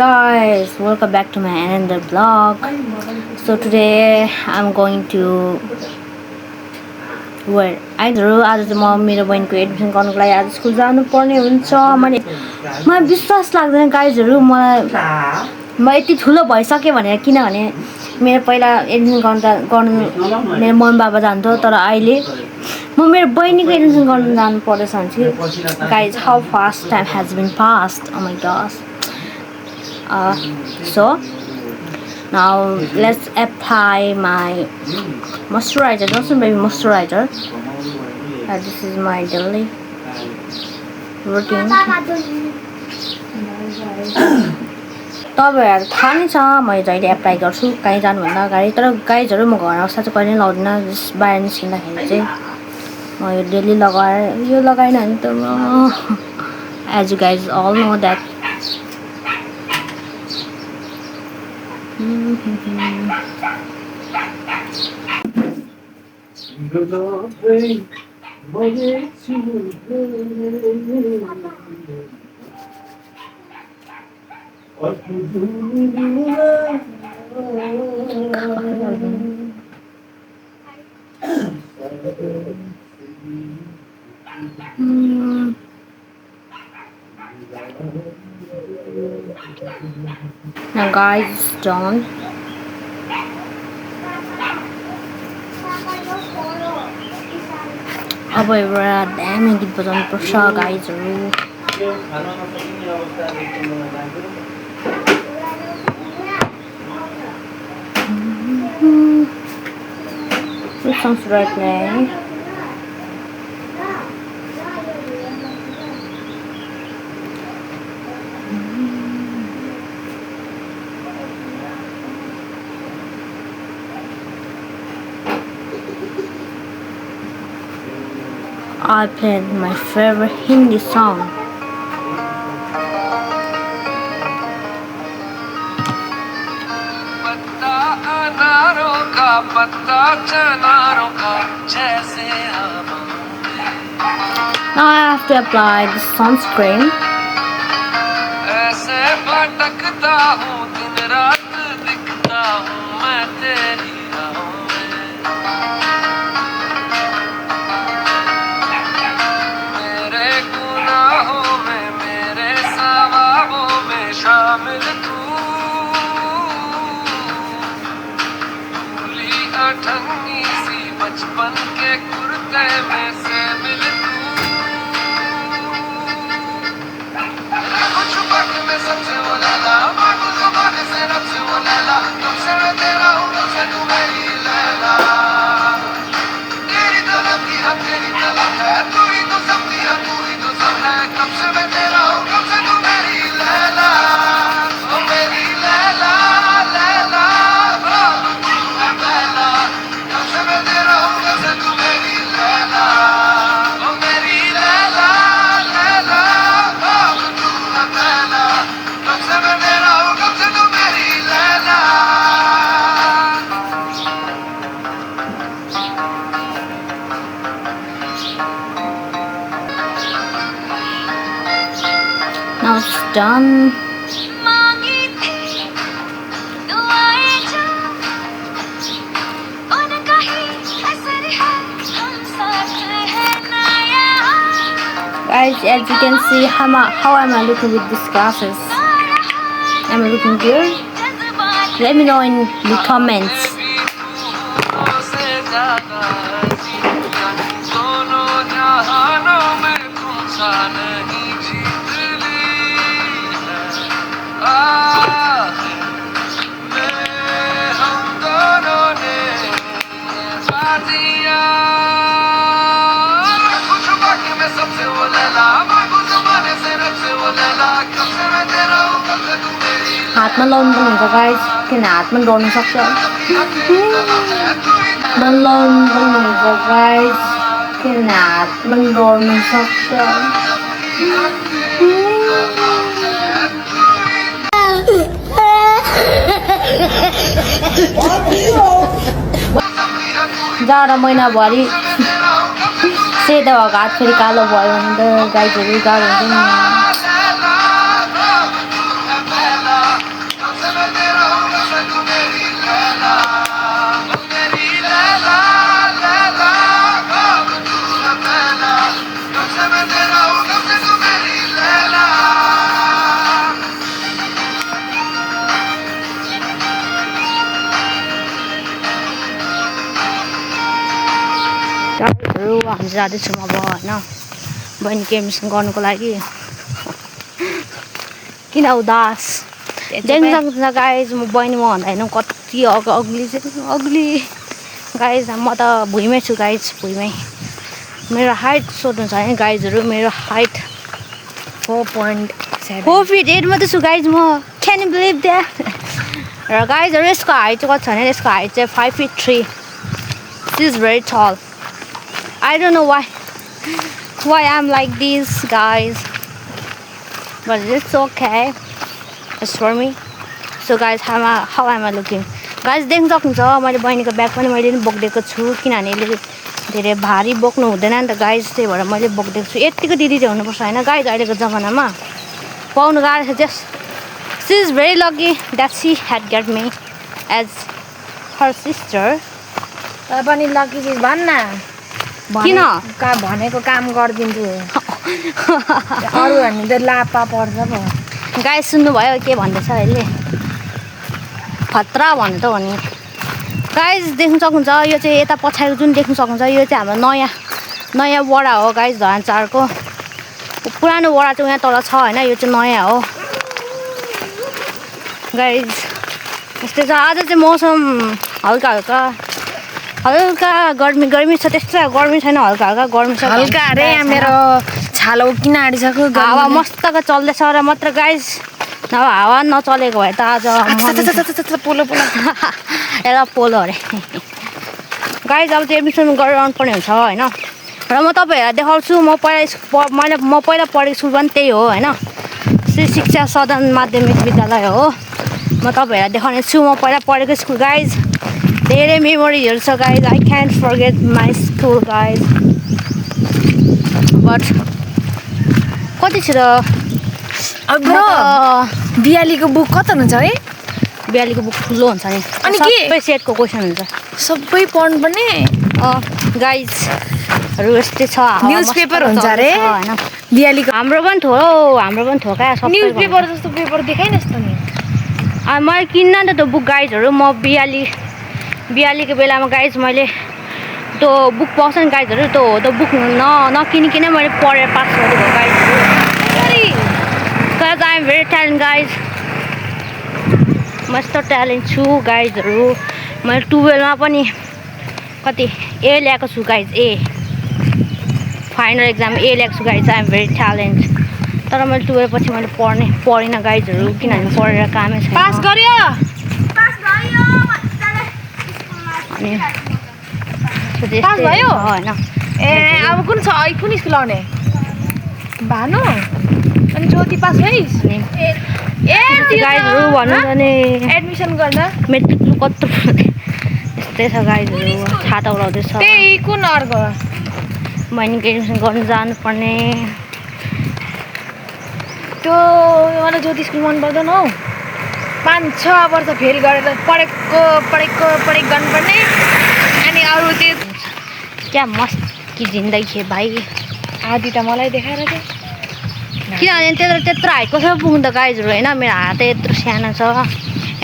guys, welcome back to my another vlog. So today I'm going to where आइजहरु आज चाहिँ म मेरो बहिनीको एडमिसन गर्नको लागि आज स्कुल जानु पर्ने हुन्छ। मलाई विश्वास लाग्दैन गाइजहरु, म यति ठुलो भइसके भनेर, किनभने मेरो पहिला एडमिसन गर्नु मेरो मम्मी बाबा जान्थ्यो, तर अहिले म मेरो बहिनीको एडमिसन गर्न जानु पर्दैछ भने guys how fast time has been passed, oh my God. So now let's apply my moisturizer, Johnson Baby moisturizer. This is my daily routine. तपाईहरु थाहा नै छ म जहिले एप्लाई गर्छु कहीँ जानुभन्दा अगाडि, तर गाइजहरु म घर आउँदा चाहिँ कहिले लाउँदिन। जस्ट बाहिर निस्किँदाखेरि चाहिँ म यो डेली लगाएर, यो लगाइन भने त म as you guys all know that now guys, it's done. अब एउटा दामी गीत बजाउनु पर्छ गाइजहरु। Which song should I play? I played my favorite Hindi song. Now I have to apply the sunscreen. बचपन के कुर्ते में से मिल कुछ वक्त में सबसे वो लैला, बाबू ज़माने से रब से वो लैला, तुमसे मैं तेरा हूँ, तुमसे तू मेरी लैला। तेरी तलब की हम तेरी तलब है, तू ही तो सब दिया, तू ही तो सब है। कब से मैं तेरा हूँ, कब से तू मेरी लैला, ओ मेरी लैला लैला, बाबू तू है पहला। कब से मैं तेरा हूँ, कब से तू मेरी लैला, ओ मेरी लैला लैला, बाबू तू है पहला। कब से मैं तेरा हूँ, कब से तू मेरी Laila. Now it's done. Guys, as you can see, how am I looking with these glasses? Am I looking good? Let me know in the comments. हातमा लाउनु पनि हुन्छ गाइस, किन हातमा डढ्न सक्छ। हातमा लाउनु पनि हुन्छ गाइस, किन हातमा डढ्न सक्छ। जाडो महिनाभरि सेतो भएको हात फेरि कालो भयो भने त गाइजहरु गाह्रो हुन्छ नि। चाहिँ जाँदैछु म अब होइन बहिनीको एडमिसन गर्नुको लागि किन उदास देख्न सक्नुहुन्छ गाइज म बहिनी म भन्दा होइन कति अग्ली चाहिँ अग्ली गाइज म त भुइँमै छु गाइज भुइँमै मेरो हाइट सोध्नुहुन्छ भने गाइजहरू मेरो हाइट 4.7 4 feet 8 मात्रै छु गाइज म क्यान यु बिलिभ द्याट र गाइजहरू यसको हाइट चाहिँ कति छ भने यसको हाइट चाहिँ 5 feet 3 she is very tall I don't know why I am like this guys but it's okay it's for me so guys how am I looking guys देख्न सक्नुहुन्छ मैले बहिनीको ब्याग पनि मैले पनि बोकिदिएको छु किनभने यसले धेरै भारी बोक्नु हुँदैन नि त गाइज त्यही भएर मैले बोकिदिएको छु यतिको दिदी चाहिँ हुनुपर्छ होइन गाइज अहिलेको जमानामा पाउनु गाह्रो छ just she is very lucky that she had get me as her sister तर पनि लकी चिज भन्न किन? भनेको काम गरिदिन्छु अरू हामी त लापा पर्छ पो गाइज सुन्नुभयो के भन्दैछ अहिले खतरा भन्नु त हो नि गाइज देख्न सक्नुहुन्छ यो चाहिँ यता पछाडि जुन देख्न सक्नुहुन्छ यो चाहिँ हाम्रो नयाँ वडा हो गाइज धरानचारको पुरानो वडा चाहिँ यहाँ तल छ होइन यो चाहिँ नयाँ हो गाइज यस्तै छ आज चाहिँ मौसम हल्का गर्मी छ त्यस्तो गर्मी छैन हल्का गर्मी छ हल्का अरे मेरो छालो किन आँटिसक्यो हावा मस्तको चल्दैछ र मात्र गाइज नभए हावा नचलेको भए त आज पोलो यसलाई पोलो अरे गाइज अब चाहिँ एडमिसन गरेर आउनुपर्ने हुन्छ होइन र म तपाईँहरूलाई देखाउँछु म पहिला पढेको स्कुल पनि त्यही हो होइन श्री शिक्षा सदन माध्यमिक विद्यालय हो म तपाईँहरूलाई देखाउने छु म पहिला पढेको स्कुल गाइज धेरै मेमोरीहरू छ guys I can't forget my school guys but कति छिटो बिहालीको बुक कता हुन्छ है बिहालीको बुक ठुलो हुन्छ नि अनि के? सबै सेटको क्वेसन हुन्छ सबै पढ्नुपर्ने गाइजहरू यस्तै छ न्युज पेपर हुन्छ अरे होइन बिहालीको हाम्रो पनि थोरै क्या न्युज पेपर जस्तो पेपर देखाइनस् त नि मैले किन्न नि त त्यो बुक गाइजहरू म बिहालीको बेलामा गाइज मैले त्यो बुक पाउँछ नि गाइजहरू त्यो बुक नकिनिकन मैले पढेर पास गरेको गाइजहरू because I am very talent guys म यस्तो ट्यालेन्ट छु गाइजहरू मैले 12मा पनि कति ए ल्याएको छु गाइज ए फाइनल एक्जाम ए ल्याएको छु guys I am very talent तर मैले 12 पछि मैले पढिनँ गाइजहरू किनभने पढेर कामै छैन पास गर्यो अनि पास भयो? होइन ए अब कुन स्कुल आउने भानु अनि ज्योति पास भइस् अनि गाइजहरू भन्नु भने एडमिसन गर्न मेट्रिक कत्रो यस्तै छ गाइजहरू छाता उडाउँदैछ त्यही कुन अर्को बहिनीको एडमिसन गर्नु जानुपर्ने त्यो मलाई ज्योति स्कुल मन पर्दैन हौ 5-6 वर्ष फेल गरेर पढेको गर्नुपर्ने अनि अरू त्यो क्या मस्त कि जिन्दगी है भाइ आदि त मलाई देखाएर थियो किनभने त्यत्रो हाइट कसरी पुग्नु त गाइजहरू होइन मेरो हात यत्रो सानो छ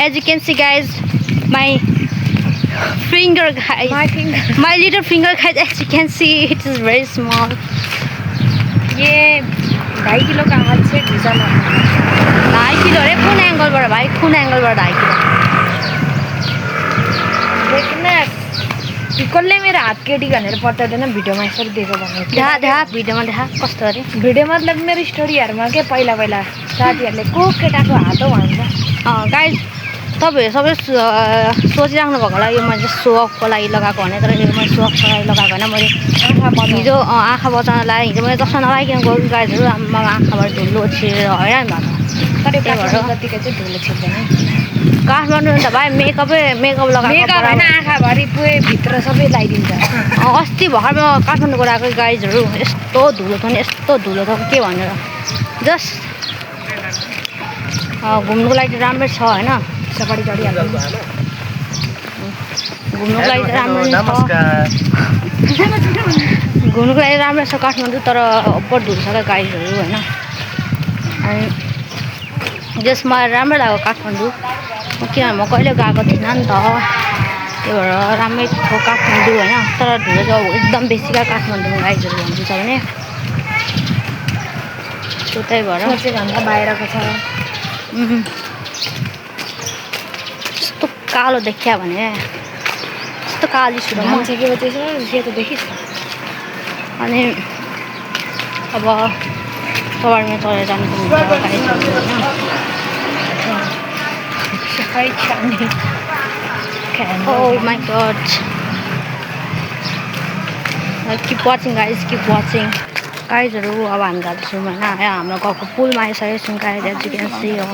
as you can see guys my finger my little finger guys as you can see it is very small ये 2.5 किलो का हाथ से घिसाना 2.5 किलो अरे कुन एङ्गलबाट भाइ कुन एङ्गलबाट 2.5 किलो देखना कसले मेरो हात केटी भनेर पत्याउँदैन भिडियोमा यसरी दिएको भने देखा भिडियोमा देखा कस्तो अरे भिडियो मतलब मेरो स्टोरीहरूमा के पहिला साथीहरूले को केटाको हात हो भन्छ गाइज तपाईँहरू सबै सोचिराख्नु भएको होला यो मैले सोअफको लागि लगाएको भने तर यो मैले सोअफको लागि लगाएको होइन मैले हिजो आँखा बचाउन लाग्यो हिजो मैले चस्मा नलागिकन गएको गाइजहरू आमा आँखाबाट धुलो छिरेर हैरान भएको जतिको चाहिँ धुलो छिर्दैन काठमाडौँ त भाइ मेकअप लगाएको होइन आँखाभरि पुरै भित्र सबै लगाइदिन्छ अस्ति भर्खर म काठमाडौँ गएको गाइजहरू यस्तो धुलो थियो नि यस्तो धुलो थियो के भनेर जस्ट घुम्नुको लागि राम्रै छ होइन सपडी चढिहाल्नु घुम्नुको लागि राम्रो छ घुम्नुको लागि राम्रो छ काठमाडौँ तर अब्बर धुलो छ क्या गाइजहरू होइन अनि जस मलाई राम्रो लाग्यो काठमाडौँ किनभने म कहिले गएको थिइनँ नि त त्यही भएर राम्रै थियो काठमाडौँ होइन। तर ढुलो चाहिँ एकदम बेसी क्या काठमाडौँमा गाइजहरू भन्दैछ भने त्यही भएर सोचेभन्दा बाहिरको छ। यस्तो कालो देखियो भने यस्तो काली सुरु मान्छे के बच्चे सेतो देखिस् त। अनि अब सवारीमा चढेर जानुपर्ने Oh my god. Keep watching guys, keep watching. गाइजहरू अब हामी जाँदैछौँ होइन। हाम्रो गाउँको पुलमा आइसकेको छौँ guys as you can see हो।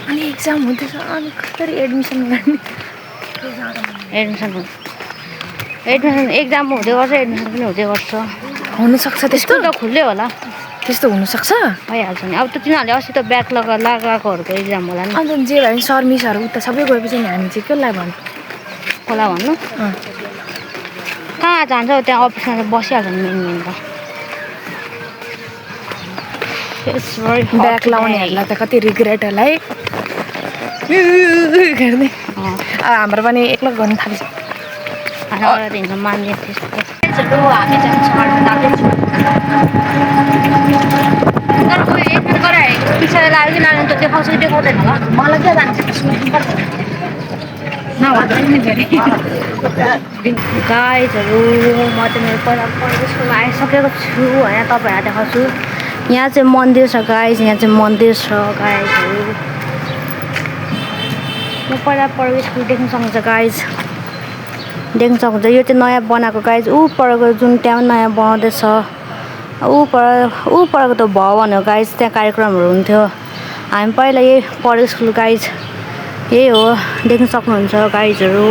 अनि एक्जाम हुँदैछ अनि कसरी एडमिसन गर्ने? एडमिसन एक्जाम हुँदै गर्छ एडमिसन पनि हुँदै गर्छ। हुनसक्छ त्यस्तो? स्कुल त खुल्यो होला। त्यस्तो हुनसक्छ? भइहाल्छ नि। अब त तिनीहरूले अस्ति त ब्याक लगाएकोहरूको एक्जाम होला नि। अन्त जे भयो नि सर मिसहरू उता सबै गएपछि नि हामी चाहिँ कसलाई भन्नु? कसलाई भन्नु? कहाँ जान्छ त्यहाँ अफिसमा त बसिहाल्छ नि मेन त। ब्याक लाउनेहरूलाई त कति रिग्रेट होला है। गर्ने हाम्रो पनि एक्लो गर्नु थाल्छ। हिँड्नु मान्ने त्यस्तो हामी जान्छौँ जाँदैछौँ। तर कोही एडमिट गराएको पछाडि लाग्यो कि लाग्यो त देखाउँछ कि देखाउँदैन होला। मलाई क्या जान्छ गाइजहरू म चाहिँ मेरो पहिला पढेको स्कुलमा आइसकेको छु होइन। तपाईँहरूलाई देखाउँछु। यहाँ चाहिँ मन्दिर छ गाइज, यहाँ चाहिँ मन्दिर छ गाइजहरू। म पहिला पढेको स्कुल देख्न सक्नुहुन्छ गाइज, देख्न सक्नुहुन्छ। यो चाहिँ नयाँ बनाएको गाइज। ऊ पढेको जुन त्यहाँ पनि नयाँ बनाउँदैछ। ऊ पढेको त भवन हो गाइज, त्यहाँ कार्यक्रमहरू हुन्थ्यो। हामी पहिला यही पढेको स्कुल गाइज यही हो, देख्न सक्नुहुन्छ गाइजहरू।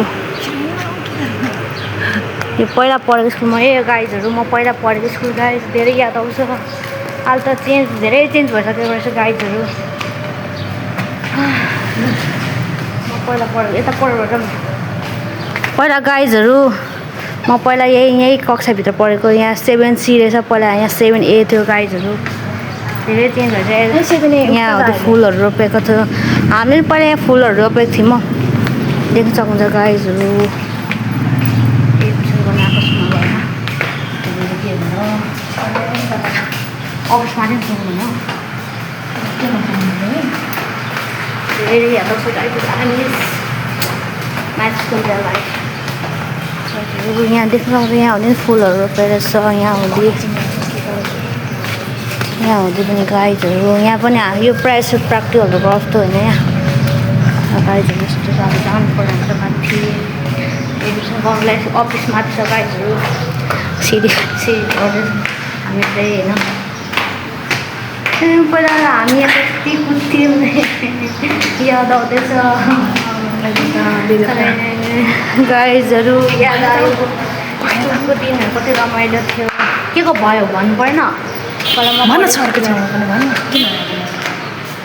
यो पहिला पढेको स्कुलमा यही हो गाइजहरू। म पहिला पढेको स्कुल गाइज धेरै याद आउँछ। अहिले त धेरै चेन्ज भइसकेको रहेछ गाइजहरू। म पहिला पढेको यता पढेर पहिला गाइजहरू म पहिला यही कक्षाभित्र पढेको। यहाँ 7C रहेछ, पहिला यहाँ 7A थियो गाइजहरू। धेरै चेन्ज भइसक्यो। यहाँ हो त्यो फुलहरू रोपेको थियो। हामीले पनि पहिला यहाँ फुलहरू रोपेको थियौँ। देख्न सक्नुहुन्छ गाइजहरू। एडमिसन गर्न आएको छु म भएन के भन्नु अफिसमा चाहिँ जाउँ होइन। धेरै याद आउँछ गाइजहरू। म्याथ स्कुल लाइफ यहाँ देख्न सक्छ। यहाँ हुँदै फुलहरू रोपेर छ। यहाँ हुँदै पनि गाइजहरू। यहाँ पनि यो प्रायः जस्तो प्र्याक्टिकलहरू जस्तो होइन। यहाँ गाइजहरू यस्तो छ। अब जानु पर्ने हुन्छ माथि एडमिसन गर्नुलाई अफिस माथि छ गाइजहरू। सिडी गर्दै हामी चाहिँ होइन। पहिला हामी यहाँ कति कुद्थ्यौँ याद आउँदैछ गाइजहरू। याद आयो स्कुलको दिनहरू कति रमाइलो थियो। के को भयो भन्नु परेन पहिला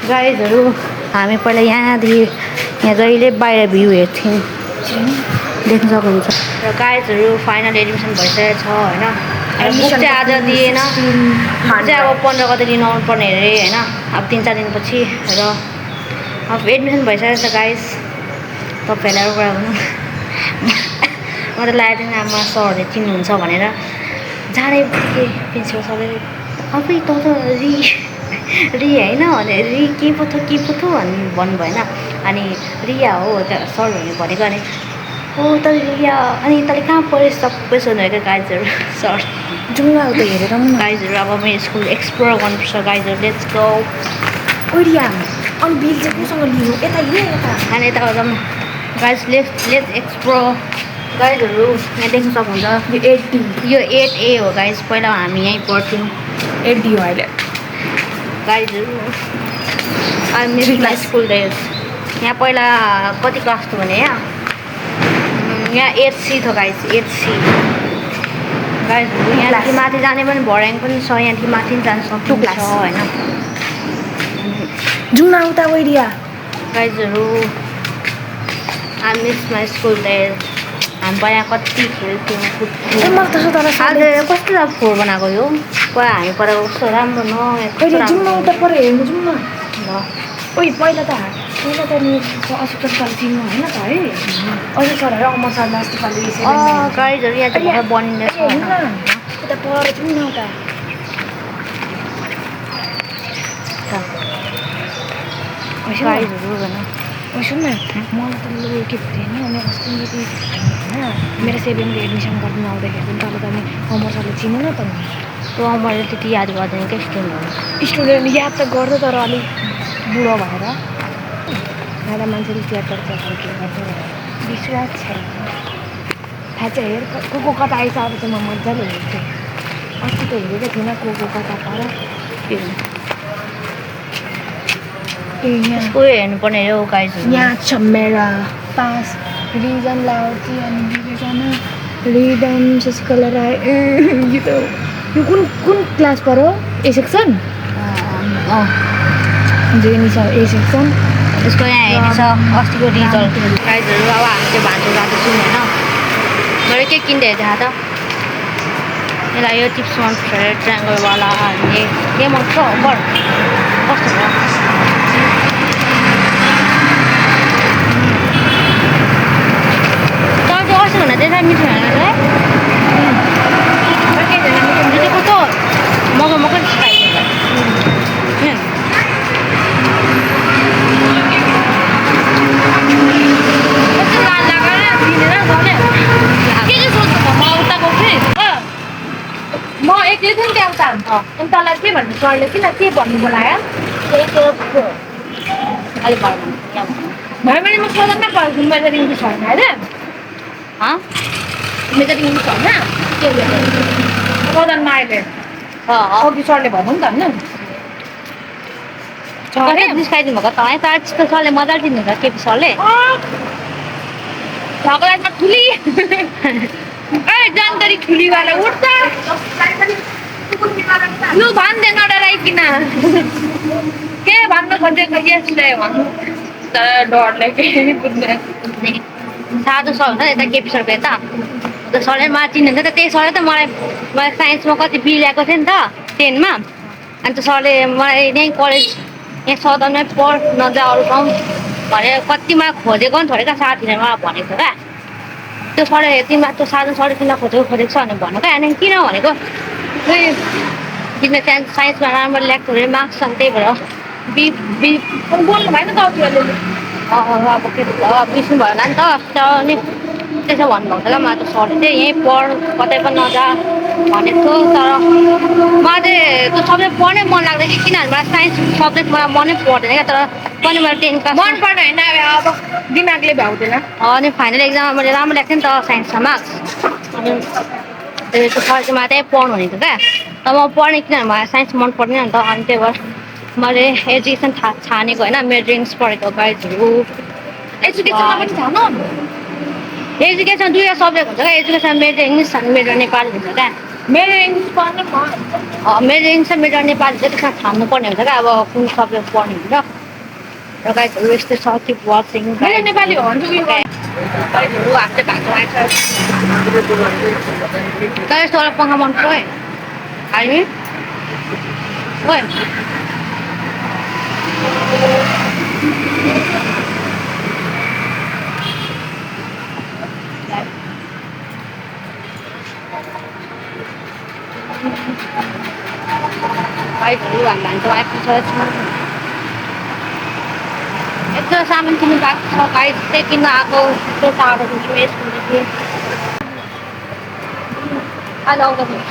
गाइजहरू। हामी पहिला यहाँदेखि यहाँ जहिले बाहिर भ्यू हेर्थ्यौँ, देख्न सक्नुहुन्छ। र गाइजहरू फाइनल एडमिसन भइसकेको छ होइन। बुक चाहिँ आज दिएन, चाहिँ अब 15 गते दिन आउनु पर्ने अरे होइन। अब 3-4 दिनपछि र अब एडमिसन भइसकेको छ गाइज। तपाईँहरूलाई एउटा भनौँ म त लागेको थिएन आमा सरहरूले चिन्नुहुन्छ भनेर। जाँदै बित्तिकै प्रिन्सिपल सरले अब त रि होइन भने रि के पो थियो भन्नुभयो होइन। अनि रिया हो सर भनेको। अनि ओ त रिया अनि तैँले कहाँ पढेँ सबै सोध्नुभएको गाइजहरू। सर जाउँ त हेरेर गाइजहरू। अब मेरो स्कुल एक्सप्लोर गर्नुपर्छ गाइजहरू। Let's go. ओरिया अनि बिल चाहिँ कोसँग लिनु? यता यता अनि यता जाउँ गाइज। Let's explore गाइजहरू। यहाँ देख्न सक्नुहुन्छ यो 8A हो गाइज। पहिला हामी यहीँ पढ्थ्यौँ। 8D हो अहिले गाइजहरू। I miss my school days. यहाँ पहिला कति क्लास थियो भने यहाँ 8C थियो गाइज। 8C गाइजहरू। यहाँदेखि माथि जाने पनि भर्याङ पनि छ। यहाँदेखि माथि पनि जानु सक्नुहुन्छ होइन। जाउँ न उता ओरिया गाइजहरू। I miss my school days. हामी पहिला कति खेल्थ्यौँ कुद्थ्यौँ। आज कस्तो फोहोर बनाएको यो पहिला हामी पढेको कस्तो राम्रो न। जाउँ न उता पर हेर्नु जाउँ न। ल ओइ पहिला त सुन त नि अशोक सरले चिन्नु होइन त है अशोक सर र अमर सरले अस्ति पालि गाइजहरू यहाँ चाहिँ भर्खर बनिँदैछ होइन यता पर जाउँ न त गाइजहरू भन सुन न मलाई त लु के भन्यो होइन अनि अस्ति होइन मेरो सेभेनको एडमिसन गर्नु आउँदाखेरि पनि तल त अनि अमर सरले चिन्नु न त त्यो मैले त्यति याद गर्दैन क्या स्टुडेन्टहरू स्टुडेन्ट याद त गर्छ तर अलिक बुढो भएर खाना मान्छेले याद गर्छ के गर्छ विश्वास छैन थाहा छ हेर को कता आइस अब चाहिँ म मजाले हेर्छु अस्ति त हेरेको थिइनँ को कता पर के हुन्छ ए यहाँ यसको हेर्नुपर्ने हो गाइजहरू यहाँ छ मेरा पास रिजन लाउची अनि विवेचना रिदम शशिकला राई यो त यो कुन क्लास पर हो ए सेक्सन जेनी छ ए सेक्सन यसको यहाँ हेर्नेछ अस्तिको रिजल्ट गाइजहरू अब हामी चाहिँ भान्सो जाँदैछौँ होइन मैले के किन्दै थाहा त यसलाई यो टिप्स मन ट्रायङ्गलवाला हामीले के मन पर्छ बर कस्तो भयो तर त्यो कस्तो भन्दा चाहिँ मिठो होइन है कस्तो मगा मगा खाइदिन्छ म एक्लै थिएँ नि त्यहाँ उता अनि तँलाई के भन्नु सरले किन के भन्नु बोलायो अलिक भयो भयो भने म सदनमा पढ्छु मेरो इङ्ग्लिस होइन होइन मेरो इङ्ग्लिस होइन के सदनमा अहिले अघि सरले भन्नु नि त होइन निस्काइदिनु भएको तपाईँ तर त्यस्तो सरले मजाले दिनुहुन्छ केपी सरले झगडामा ठुली ए जानकारी ठुलीवाला उठ्छ लु भन्दै नडराइकिन के भन्न खोजेको यसले भन्नु तर डरले केही बुझ्दैन साधु सर हुन्छ यता केपी सरको यता त्यो सरले मलाई चिन्नुहुन्छ त त्यही सरले त मलाई साइन्समा कति बी ल्याएको थियो नि त 10मा अनि त्यो सरले मलाई यहीँ कलेज यहाँ सदनमै पढ नजा अरू ठाउँ भनेर कति मलाई खोजेको नि थोरैका साथीले मलाई भनेको थियो क्या त्यो सरले तिमीलाई त्यो साधु सरले तिमीलाई खोजेको छ भनेर भन्नु क्या अनि किन भनेको खोइ तिमीले त्यहाँ साइन्समा राम्रो ल्याएको अरे मार्क्स छ त्यही भएर बोल्नु भएन त अघिले अब के बिर्सिनु भएन नि त अनि त्यसो भन्नुभएको थियो क्या मलाई त सरले चाहिँ यहीँ पढ कतै पनि नजा भनेको थियो तर मलाई चाहिँ त्यो सब्जेक्ट पढ्नै मन लाग्दैन कि किनभने मलाई साइन्स सब्जेक्ट मलाई मनै पर्दैन क्या तर पनि मैले 10 क्लास मन पर्ने होइन अब दिमागले भ्याउँदैन अनि फाइनल एक्जाममा मैले राम्रो ल्याएको थिएँ नि त साइन्समा मार्क्स अनि त्यो सर चाहिँ मलाई त्यहीँ पढ्नु भनेको क्या तर म पढ्ने किनभने मलाई साइन्स मन पर्दैन नि त अनि त्यही भएर मैले एजुकेसन छानेको होइन मेरो ड्रिङ्क्स पढेको गाइजहरू एजुकेसनमा पनि थाहा एजुकेसन दुईवटा सब्जेक्ट हुन्छ क्या एजुकेसन मेरो इङ्ग्लिस अनि मेरो नेपाली हुन्छ क्या मेरो इङ्ग्लिस पढ्नु मेरो इङ्ग्लिस र मेरो नेपाली चाहिँ त्यसमा छान्नुपर्ने हुन्छ क्या अब कुन सब्जेक्ट पढ्ने हुन्छ र गाइजहरू यस्तै छ किप वाचिङ मेरो नेपाली हो भने चाहिँ गाइजहरू हातले भाग्नु आएछ तर यस्तोबाट पङ्खा मन पर्छ है हामी ओए गाइजहरू हामी भान्सो आइपुग्छ यत्रो सामान किन्नु गएको छ गाइज त्यही किन्न आएको यस्तो टाढो स्कुलदेखि अहिले आउँदाखेरि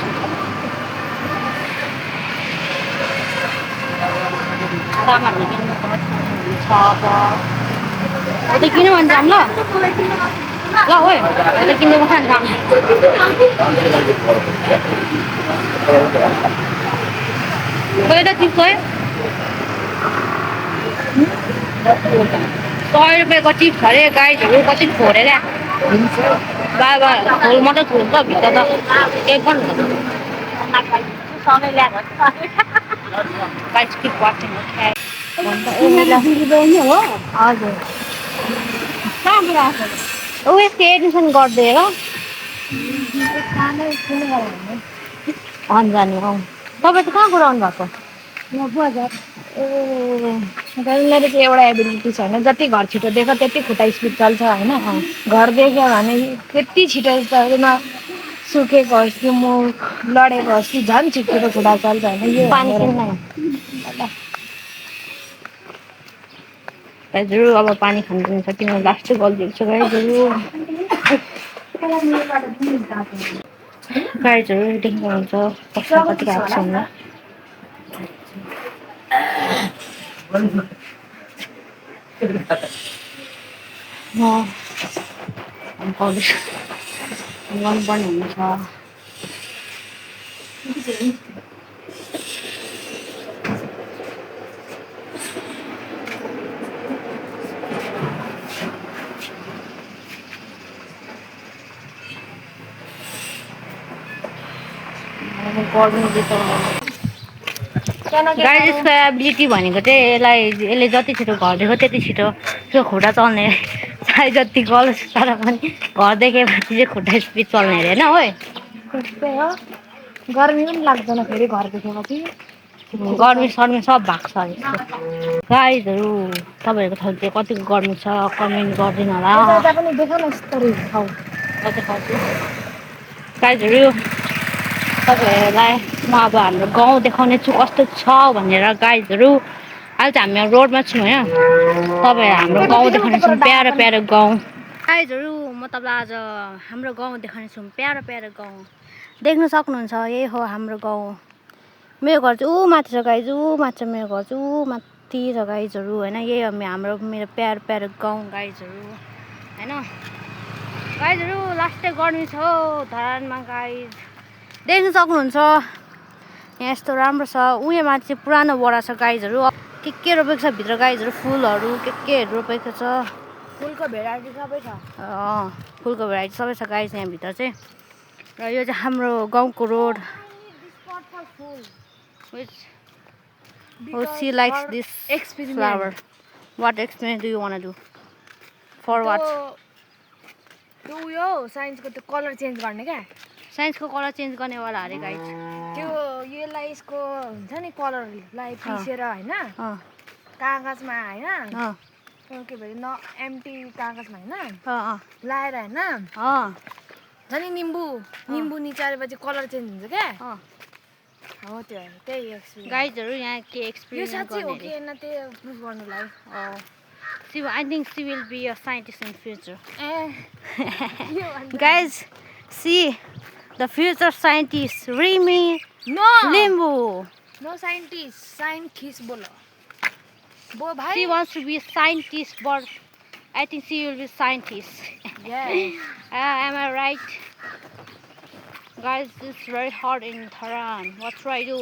सामानहरू किन्नु छ अब त्यो किन्नु भने जाऊँ ल ओए त्यो किन्नु पर्छ नि जाऊँ त चिप्स है 100 रुपियाँको चिप्स अरे गाइजहरू कति फोरे क्या बाबा खोल मात्रै छोड्छ भित्र त केही पनि हुँदैन सँगै ल्याएको गाइज किप वाचिङ हजुर ऊ यसको एडमिसन गरिदिएर अन्जानी तपाईँ चाहिँ कहाँ गएर आउनु भएको मेरो चाहिँ एउटा एबिलिटी छ होइन, जति घर छिटो देख्यो त्यति खुट्टा स्पिड चल्छ होइन। घर देख्यो भने त्यति छिटो न सुकेको होस् कि मुख लडेको होस् कि झन् छिटो खुट्टा चल्छ होइन। यो पानी मेरो किन्न गाइजहरू अब पानी खानु दिन्छ किन लास्ट गलिदिएको छ गाइजहरू। गाइजहरू देख्नुहुन्छ कस्तो कति आएको छ भनेर। गर्नुपर्ने हुन्छ। गाडी यसको एबिलिटी भनेको चाहिँ यसले जति छिटो घर देख्यो त्यति छिटो त्यो खुट्टा चल्ने चाहे जति गलोस् तर पनि घर देखेपछि चाहिँ खुट्टा स्पिड चल्ने अरे होइन ओए। त्यस्तै हो, गर्मी पनि लाग्दैन फेरि घर देखेपछि। गर्मी सर्मी सब भएको छ यसको। गाइजहरू तपाईँहरूको ठाउँ चाहिँ कतिको गर्मी छ कमेन्ट गरिदिनु होला। यता पनि देख न यस्तो ठाउँ गाइजहरू तपाईँहरूलाई म अब हाम्रो गाउँ देखाउने छु कस्तो छ भनेर। गाइजहरू अहिले चाहिँ हामी रोडमा छौँ होइन, तपाईँहरू हाम्रो गाउँ देखाउने छौँ प्यारो प्यारो गाउँ। गाइजहरू म तपाईँलाई आज हाम्रो गाउँ देखाउने छु प्यारो प्यारो गाउँ देख्न सक्नुहुन्छ। यही हो हाम्रो गाउँ। मेरो घर चाहिँ ऊ माथि छ गाइज, ऊ माथि छ मेरो घर चाहिँ ऊ माथि छ गाइजहरू होइन। यही हो मेरो प्यारो प्यारो गाउँ गाइजहरू होइन। गाइजहरू लास्टै गर्मी छ धरानमा गाइज देख्न सक्नुहुन्छ। यहाँ यस्तो राम्रो छ। उयो माथि चाहिँ पुरानो बडा छ गाइजहरू। के रोपेको छ भित्र गाइजहरू, फुलहरू केहरू रोपेको छ। फुलको भेराइटी सबै छ। फुलको भेराइटी सबै छ गाइज यहाँभित्र चाहिँ। र यो चाहिँ हाम्रो गाउँको road. She likes this flower. What experiment do you want to do? For what? त्यो उयो साइन्सको त्यो कलर चेन्ज गर्ने क्या। साइन्सको कलर चेन्ज गर्नेवाला अरे गाइज। त्यो यसलाई यसको हुन्छ नि कलरलाई पिसेर होइन कागजमा होइन के भन्छ न एम्टी कागजमा होइन लाएर होइन झन् निम्बु निचारेपछि कलर चेन्ज हुन्छ क्या। हो त्यो त्यही एक्सपिरियन्स गाइजहरू यहाँ के एक्सपिरियन्स यो साँच्चै हो कि होइन त्यो प्रुफ गर्नुलाई। I think she will be a scientist in future. ए Guys, see the future scientist Rimi Limbu. No scientist scientist बोलो बो भाइ। She wants to be a scientist, but I think she will be a scientist. Yes. Am I right? Guys, it's very hot in Tehran. What should I do?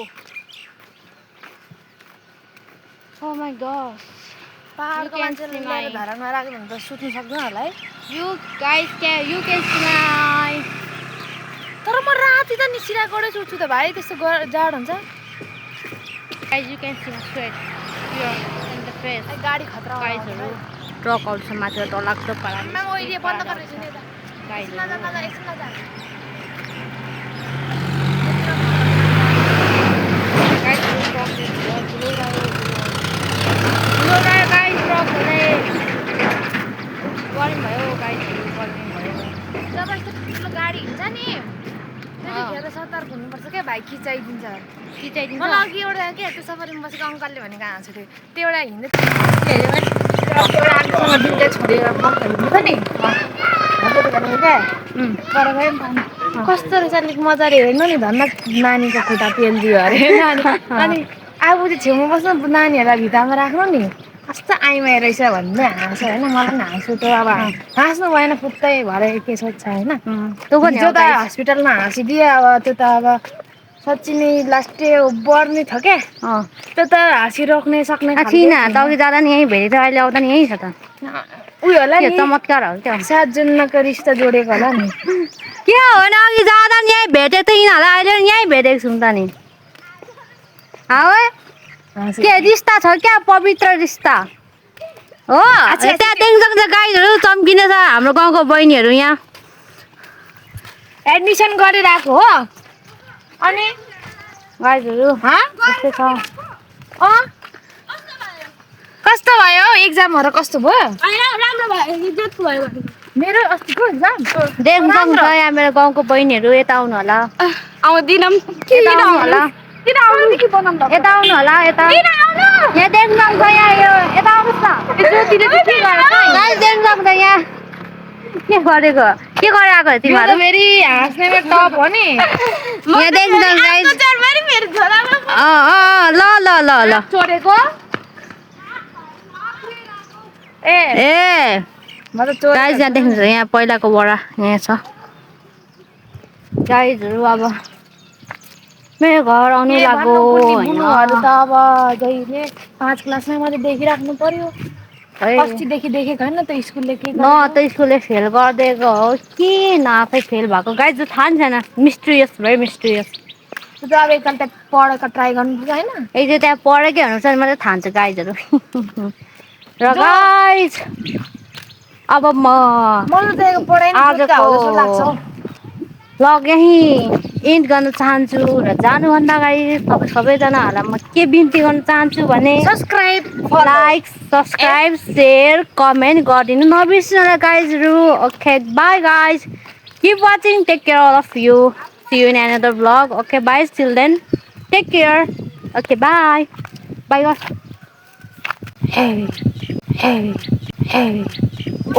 Oh my gosh. पहाडको मान्छेले ल्याएर धरानमा राख्यो भने त सुत्नु सक्दैन होला है। You can see my. तर म राति त निसिराकोडै सुत्छु त भाइ, त्यस्तो जाडो हुन्छ। Guys, you can see my sweat here in the face. गाडी खतरा गाइजहरू ट्रकहरू छ माथि डरलाग्दो पाराले। मैं वो एरिया बंद कर रही थी ना गाइज ना एकछिन जा जब यस्तो ठुलो गाडी हिँड्छ नि त्यतिखेर सतर्क हुनुपर्छ क्या भाइ। खिचाइदिन्छ मलाई अघि एउटा के त्यो सफारीमा बसेको अङ्कलले भनेको हाँसो थियो त्यो एउटा हिँड्दै एउटा आफूसँग दुईवटा छोडेर मक्का हिँड्नु नि भनेको क्या। तर भाइ कस्तो रहेछ अलिक मजाले हेर्नु नि धन्न नानीको खुट्टा पेलिदियो अरे अनि आफू चाहिँ छेउमा बस्नु नानीहरूलाई भित्तामा राख्नु नि कस्तो आइमाई रहेछ भन्ने हाँसो होइन। मलाई पनि हाँसो त अब हाँस्नु भएन फुत्तै भरे के सोध्छ होइन। हिजो त हस्पिटलमा हाँसिदियो अब त्यो त अब साँच्ची नै लास्टै बढ्ने छ क्या। त्यो त हाँसिराख्ने सक्ने छैन त अघि जाँदा नि यहीँ भेटेको अहिले आउँदा नि यहीँ छ त। उयो होला नि चमत्कार हो क्या। 7 जुनको रिस्ता जोडेको होला नि। के होइन अघि जाँदा नि यहीँ भेटेको त यिनीहरूलाई अहिले यहीँ भेटेको छौँ त नि। के रिस्ता छ क्या पवित्र रिस्ता हो। त्यहाँ देख्न सक्छ गाईहरू चम्किने छ हाम्रो गाउँको बहिनीहरू यहाँ एडमिसन गरिरहेको हो। अनि गाईहरू यस्तै छ कस्तो भयो एक्जामहरु कस्तो भयो राम्रो भयो इज्जत भयो मेरो अस्तिको एक्जाम देख्नु सक्नुहुन्छ यहाँ मेरो गाउँको बहिनीहरू यता आउनु होला आउँदिनम यता आउनु होला किन आउनु के बनाउनु यता आउनु होला यता यहाँ देख्नु सक्छ यहाँ यो यता आउनुहोस् न ज्योतिले चाहिँ के गरेछ गाइस देख्नु सक्छ यहाँ के गरेको के गरे आएको तिमीहरू फेरि हाँस्नेमा टप हो नि यहाँ देख्नु सक्छ गाइस मेरो छोरामा ल ल ल ल छोडेको ए ए म त चोरे गाइस यहाँ देख्नुहुन्छ यहाँ पहिलाको वडा यहाँ छ गाइसहरू अब मेरो घर आउनु लाग्यो बुनुहरू त अब जहिले 5 क्लासमै मैले देखिराख्नु पर्यो अस्तिदेखि देखेको होइन त स्कुलले के न त स्कुलले फेल गरिदिएको हो कि न आफै फेल भएको गाइस जो थाहा नि छैन मिस्ट्रियस भेरी मिस्ट्रियस त अब एकताल त्यहाँ पढेको ट्राई गर्नुपर्छ होइन एक चाहिँ त्यहाँ पढेकै हुनुहुन्छ नि मात्रै थाहा हुन्छ गाइजहरू र गाइज अब मलाई त यो पढाइ नै आजको हो जस्तो लाग्छ भ्लग यहीँ इन्ड गर्न चाहन्छु र जानुभन्दा अगाडि तपाईँ सबैजनाहरूलाई म के बिन्ती गर्न चाहन्छु भने subscribe like subscribe share comment गरिदिनु नबिर्सिनु होला गाइजहरू okay bye guys keep watching take care all of you see you in another vlog okay bye still then take care okay bye bye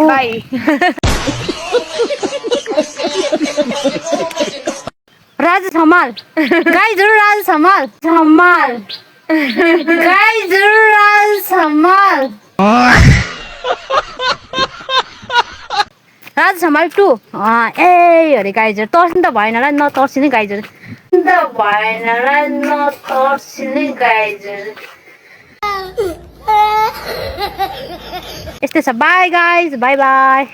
bye Raju सम्हाल गाइजहरू राजु सम्हाल गाइजहरू राजु सम्हाल राजु सम्हाल 2 ए अरे गाइजहरू तर्सिनु त भएन होला नतर्सिने गाइजहरू यस्तै छ बाई गाइज बाई बाई